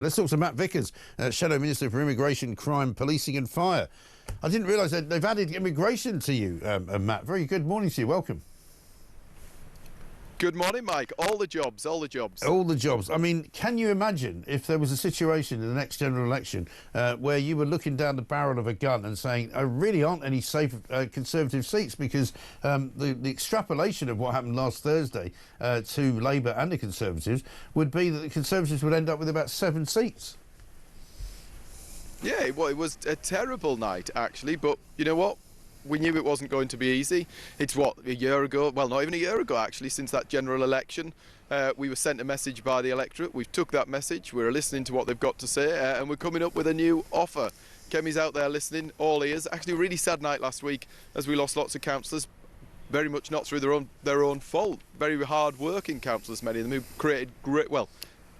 Let's talk to Matt Vickers, Shadow Minister for Immigration, Crime, Policing and Fire. I didn't realise that they've added immigration to you, Matt. Very good morning to you. Welcome. Good morning, Mike. All the jobs, all the jobs. All the jobs. I mean, can you imagine if there was a situation in the next general election where you were looking down the barrel of a gun and saying, there really aren't any safe Conservative seats, because the extrapolation of what happened last Thursday to Labour and the Conservatives would be that the Conservatives would end up with about 7 seats. Yeah, well, it was a terrible night, actually, but you know what? We knew it wasn't going to be easy. It's what, a year ago? Well, not even a year ago, actually, since that general election. We were sent a message by the electorate. We've took that message. We're listening to what they've got to say, and we're coming up with a new offer. Kemi's out there listening, all ears. Actually, a really sad night last week as we lost lots of councillors. Very much not through their own fault. Very hard-working councillors, many of them, who created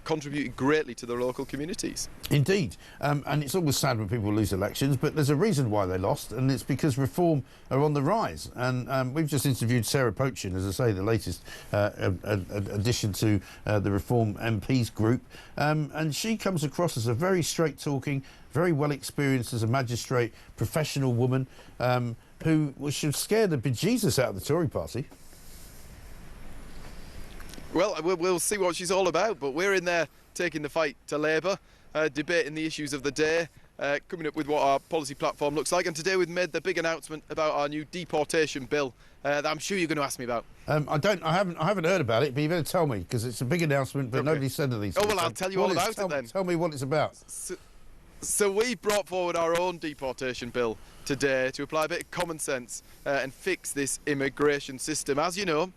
contributed greatly to their local communities. Indeed, and it's always sad when people lose elections, but there's a reason why they lost, and it's because Reform are on the rise. And we've just interviewed Sarah Pochin, as I say, the latest addition to the Reform MPs group, and she comes across as a very straight-talking, very well experienced as a magistrate, professional woman who should scare the bejesus out of the Tory party. Well, we'll see what she's all about, but we're in there taking the fight to Labour, debating the issues of the day, coming up with what our policy platform looks like. And today we've made the big announcement about our new deportation bill that I'm sure you're going to ask me about. I haven't heard about it, but you better tell me, because it's a big announcement, but okay. Nobody said anything. Oh, well, I'll tell you all about it then. Tell me what it's about. So we brought forward our own deportation bill today to apply a bit of common sense and fix this immigration system. As you know,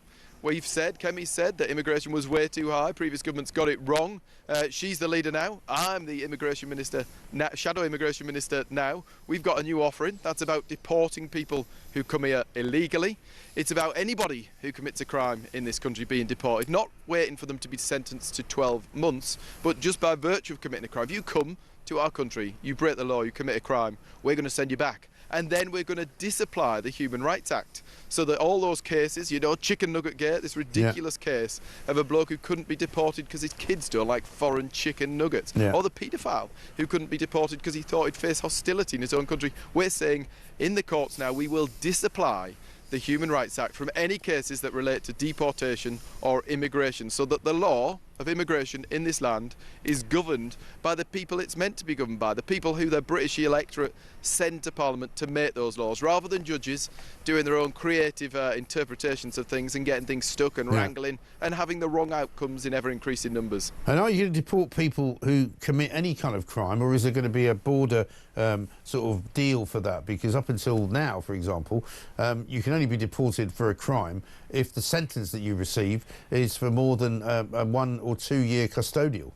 Kemi said that immigration was way too high. Previous governments got it wrong. She's the leader now. I'm the immigration minister, shadow immigration minister now. We've got a new offering that's about deporting people who come here illegally. It's about anybody who commits a crime in this country being deported, not waiting for them to be sentenced to 12 months, but just by virtue of committing a crime. If you come to our country, you break the law, you commit a crime, we're going to send you back. And then we're going to disapply the Human Rights Act, so that all those cases, you know, Chicken Nugget Gate, this ridiculous case of a bloke who couldn't be deported because his kids don't like foreign chicken nuggets, or the paedophile who couldn't be deported because he thought he'd face hostility in his own country. We're saying in the courts now we will disapply the Human Rights Act from any cases that relate to deportation or immigration, so that the law of immigration in this land is governed by the people it's meant to be governed by, the people who the British electorate send to Parliament to make those laws, rather than judges doing their own creative interpretations of things and getting things stuck and wrangling and having the wrong outcomes in ever-increasing numbers. And are you going to deport people who commit any kind of crime, or is there going to be a border sort of deal for that? Because up until now, for example, you can only be deported for a crime if the sentence that you receive is for more than a 1 or 2 year custodial.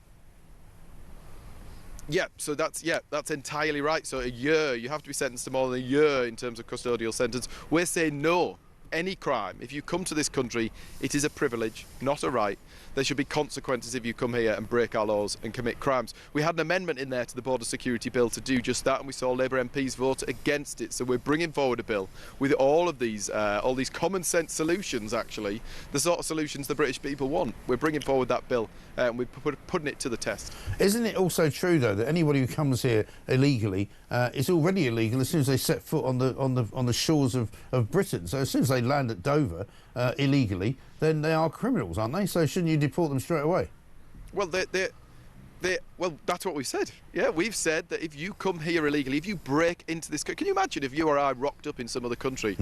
Yeah, so that's entirely right. So a year, you have to be sentenced to more than a year in terms of custodial sentence. We're saying no. Any crime, if you come to this country, it is a privilege, not a right. There should be consequences if you come here and break our laws and commit crimes. We had an amendment in there to the border security bill to do just that, and we saw Labour MPs vote against it. So we're bringing forward a bill with all these common sense solutions, actually, the sort of solutions the British people want. We're bringing forward that bill and we're putting it to the test. Isn't it also true, though, that anybody who comes here illegally is already illegal as soon as they set foot on the shores of Britain? So as soon as they land at Dover illegally, then they are criminals, aren't they? So shouldn't you deport them straight away? Well, well, that's what we said. Yeah, we've said that if you come here illegally, if you break into this country, can you imagine if you or I rocked up in some other country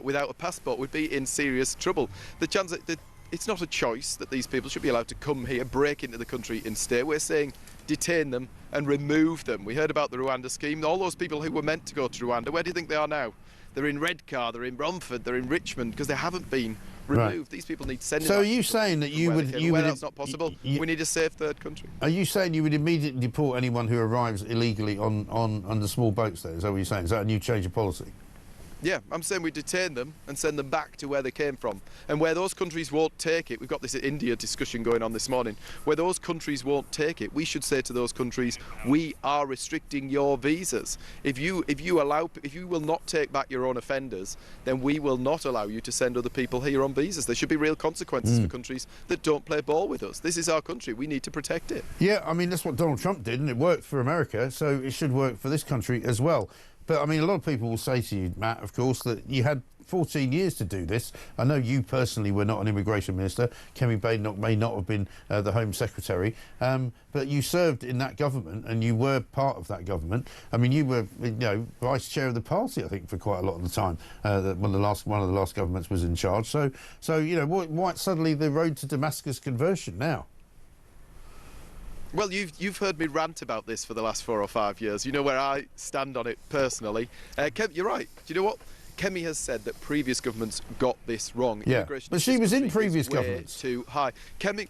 without a passport, we'd be in serious trouble. The chance that it's not a choice that these people should be allowed to come here, break into the country and stay. We're saying detain them and remove them. We heard about the Rwanda scheme. All those people who were meant to go to Rwanda, where do you think they are now? They're in Redcar, they're in Romford, they're in Richmond, because they haven't been removed. Right. These people need sending. So are you saying that you would... Where that's not possible, we need a safe third country. Are you saying you would immediately deport anyone who arrives illegally on the small boats there? Is that what you're saying? Is that a new change of policy? Yeah, I'm saying we detain them and send them back to where they came from. And where those countries won't take it, we've got this India discussion going on this morning, where those countries won't take it, we should say to those countries, we are restricting your visas. If you will not take back your own offenders, then we will not allow you to send other people here on visas. There should be real consequences for countries that don't play ball with us. This is our country. We need to protect it. Yeah, I mean, that's what Donald Trump did, and it worked for America, so it should work for this country as well. But, I mean, a lot of people will say to you, Matt, of course, that you had 14 years to do this. I know you personally were not an immigration minister. Kemi Badenoch may not have been the Home Secretary. But you served in that government and you were part of that government. I mean, you were, vice chair of the party, I think, for quite a lot of the time. One of the last governments was in charge. So why suddenly the road to Damascus conversion now? Well, you've heard me rant about this for the last 4 or 5 years. You know where I stand on it personally. You're right. Do you know what? Kemi has said that previous governments got this wrong. Yeah, but she was in previous governments. Too high. Kemi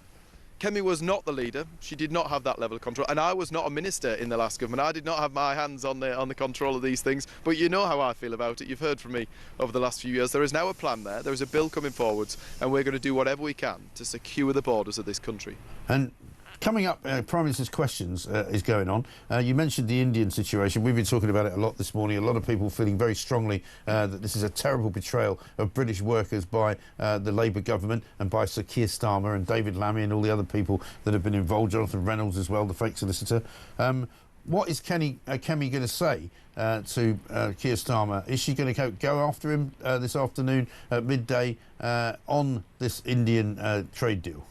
was not the leader. She did not have that level of control, and I was not a minister in the last government. I did not have my hands on the control of these things. But you know how I feel about it. You've heard from me over the last few years. There is now a plan there. There is a bill coming forwards, and we're going to do whatever we can to secure the borders of this country. And coming up, Prime Minister's Questions is going on. You mentioned the Indian situation. We've been talking about it a lot this morning. A lot of people feeling very strongly that this is a terrible betrayal of British workers by the Labour government and by Sir Keir Starmer and David Lammy and all the other people that have been involved, Jonathan Reynolds as well, the fake solicitor. What is Kemi going to say to Keir Starmer? Is she going to go after him this afternoon at midday on this Indian trade deal?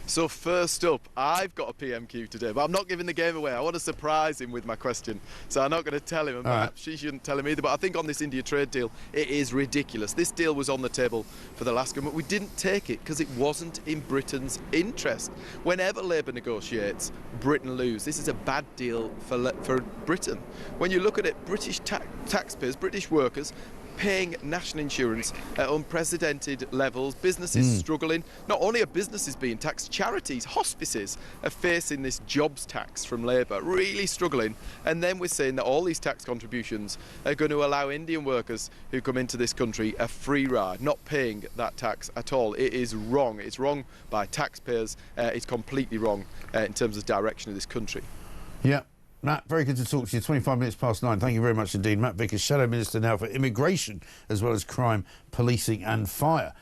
So first up, I've got a PMQ today, but I'm not giving the game away. I want to surprise him with my question, so I'm not going to tell him, and perhaps she shouldn't tell him either. But I think on this India trade deal, it is ridiculous. This deal was on the table for the last government. We didn't take it because it wasn't in Britain's interest. Whenever Labour negotiates, Britain lose. This is a bad deal for Britain. When you look at it, British taxpayers, British workers, paying national insurance at unprecedented levels, businesses struggling. Not only are businesses being taxed, charities, hospices are facing this jobs tax from Labour, really struggling. And then we're saying that all these tax contributions are going to allow Indian workers who come into this country a free ride, not paying that tax at all. It is wrong. It's wrong by taxpayers. It's completely wrong in terms of direction of this country. Yeah. Matt, very good to talk to you. 25 minutes past 9. Thank you very much indeed. Matt Vickers, Shadow Minister now for Immigration, as well as Crime, Policing and Fire.